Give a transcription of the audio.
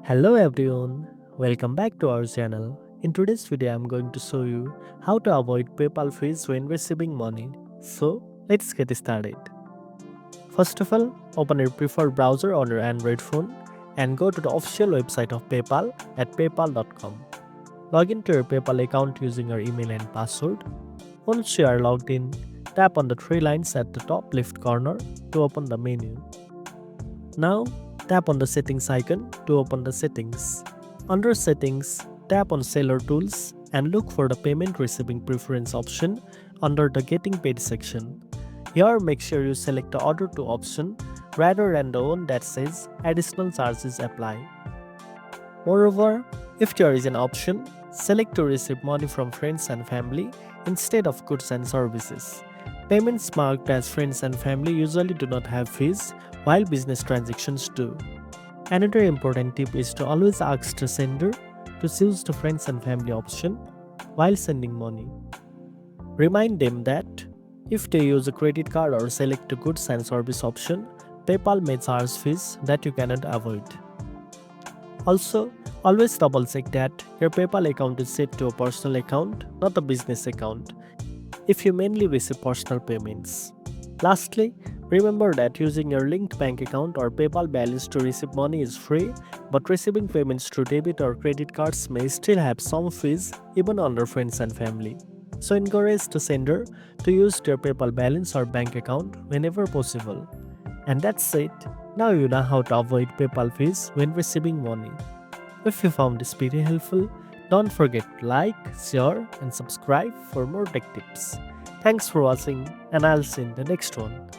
Hello everyone, welcome back to our channel. In today's video, I'm going to show you how to avoid PayPal fees when receiving money. So, let's get started. First of all, open your preferred browser on your Android phone and go to the official website of PayPal at paypal.com. Log into your PayPal account using your email and password. Once you are logged in, tap on the three lines at the top left corner to open the menu. Now, tap on the settings icon to open the settings. Under settings, tap on seller tools and look for the payment receiving preference option under the getting paid section. Here make sure you select the order to option rather than the one that says additional charges apply. Moreover, if there is an option, select to receive money from friends and family instead of goods and services. Payments marked as friends and family usually do not have fees, while business transactions do. Another important tip is to always ask the sender to choose the friends and family option while sending money. Remind them that if they use a credit card or select the goods and service option, PayPal may charge fees that you cannot avoid. Also, always double check that your PayPal account is set to a personal account, not a business account, if you mainly receive personal payments. Lastly, remember that using your linked bank account or PayPal balance to receive money is free, but receiving payments through debit or credit cards may still have some fees even under friends and family. So encourage the sender to use their PayPal balance or bank account whenever possible. And that's it. Now you know how to avoid PayPal fees when receiving money. If you found this video helpful, don't forget to like, share, and subscribe for more tech tips. Thanks for watching, and I'll see you in the next one.